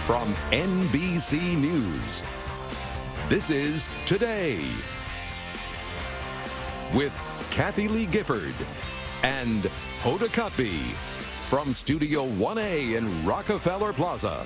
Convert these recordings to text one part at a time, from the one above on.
from NBC News. This is Today with Kathie Lee Gifford and Hoda from Studio 1A in Rockefeller Plaza.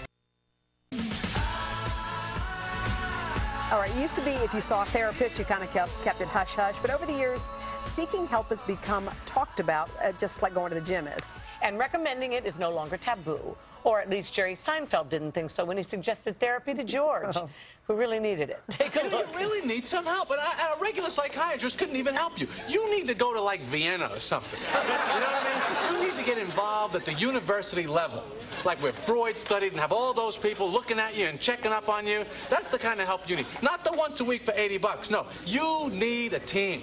All right, it used to be if you saw a therapist, you kind of kept it hush-hush. But over the years, seeking help has become talked about, just like going to the gym is. And recommending it is no longer taboo. Or at least Jerry Seinfeld didn't think so when he suggested therapy to George, who really needed it. Take a look. You really need some help, but a regular psychiatrist couldn't even help you. You need to go to, like, Vienna or something. You know what I mean? You need to get involved at the university level, like where Freud studied, and have all those people looking at you and checking up on you. That's the kind of help you need. Not the once a week for $80. No, you need a team.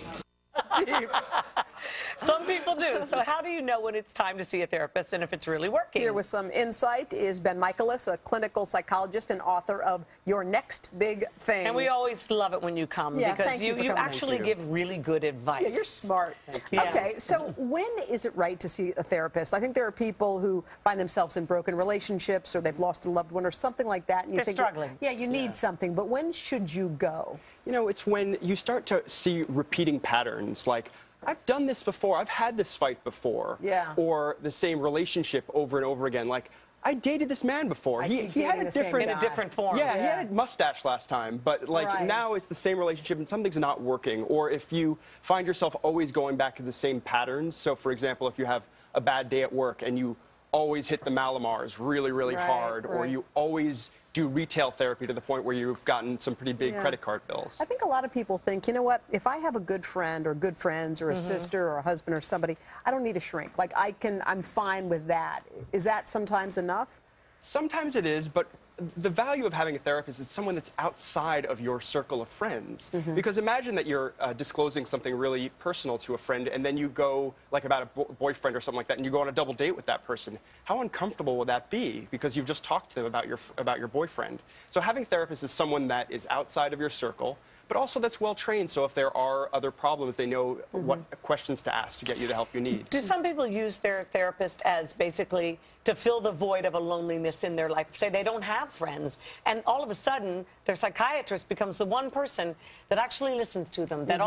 Some people do. So how do you know when it's time to see a therapist and if it's really working? Here with some insight is Michaelis, a clinical psychologist and author of Your Next Big Thing. And we always love it when you come because you actually give really good advice. Yeah, you're smart. Yeah. Okay, so when is it right to see a therapist? I think there are people who find themselves in broken relationships or they've lost a loved one or something like that. And you They're think, struggling. Yeah, you need something. But when should you go? You know, it's when you start to see repeating patterns like, I've done this before, I've had this fight before. Yeah. Or the same relationship over and over again. Like, I dated this man before. He had a different... In a different form. Yeah, he had a mustache last time, but like now it's the same relationship and something's not working. Or if you find yourself always going back to the same patterns. So, for example, if you have a bad day at work and you always hit the Malamars really, really hard, or you always do retail therapy to the point where you've gotten some pretty big credit card bills. I think a lot of people think, you know what, if I have a good friend or good friends or a sister or a husband or somebody, I don't need a shrink. Like, I'm fine with that. Is that sometimes enough? Sometimes it is, but the value of having a therapist is someone that's outside of your circle of friends. Because imagine that you're disclosing something really personal to a friend, and then you go, like about a boyfriend or something like that, and you go on a double date with that person. How uncomfortable would that be? Because you've just talked to them about your boyfriend. So having a therapist is someone that is outside of your circle, but also that's well-trained, so if there are other problems, they know what questions to ask to get you the help you need. Do some people use their therapist as basically to fill the void of a loneliness in their life? Say they don't have friends, and all of a sudden, their psychiatrist becomes the one person that actually listens to them. That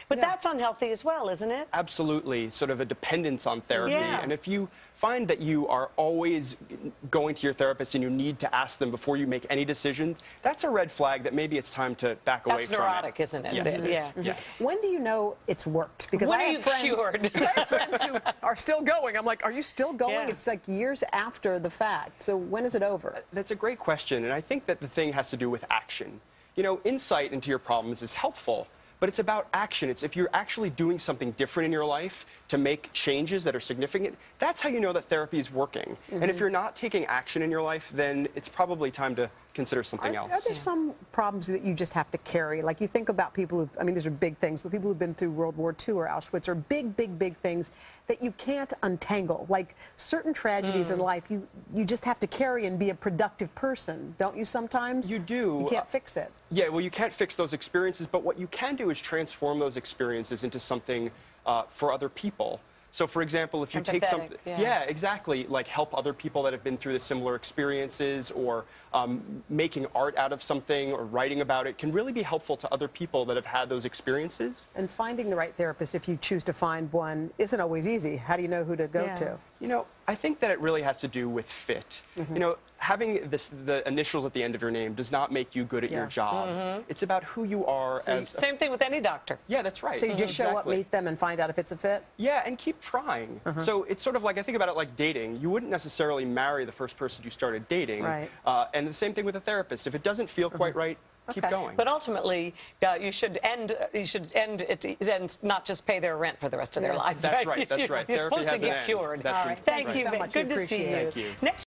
but that's unhealthy as well, isn't it? Absolutely, sort of a dependence on therapy. Yeah. And if you find that you are always going to your therapist and you need to ask them before you make any decision, that's a red flag that maybe it's time to back away from it. That's neurotic, isn't it? Yes, it is. Yeah. When do you know it's worked? Because when I are have you friends, cured? I have friends who are still going. I'm like, are you still going? Yeah. It's like years after the fact. So when is it over? That's a great question, and I think that the thing has to do with action. You know, insight into your problems is helpful, but it's about action. It's if you're actually doing something different in your life to make changes that are significant, that's how you know that therapy is working. And if you're not taking action in your life, then it's probably time to consider something else. Are there some problems that you just have to carry? Like you think about people who, I mean, these are big things, but people who've been through World War II or Auschwitz are big, big, big things that you can't untangle. Like certain tragedies in life, you just have to carry and be a productive person, don't you sometimes? You do. You can't fix it. Yeah, well, you can't fix those experiences, but what you can do is transform those experiences into something for other people. So, for example, if you take something, exactly, like help other people that have been through the similar experiences, or making art out of something or writing about it can really be helpful to other people that have had those experiences. And finding the right therapist, if you choose to find one, isn't always easy. How do you know who to go to? You know, I think that it really has to do with fit. You know, having the initials at the end of your name does not make you good at your job. It's about who you are as... Same thing with any doctor. Yeah, that's right. So you just show up, meet them, and find out if it's a fit? Yeah, and keep trying. So it's sort of like, I think about it like dating. You wouldn't necessarily marry the first person you started dating. Right. And the same thing with a therapist. If it doesn't feel quite right, keep going. But ultimately, you should end it and not just pay their rent for the rest of their lives. That's right. That's right. You're supposed to get cured. That's Thank you so much. Good to see you. Thank you. Next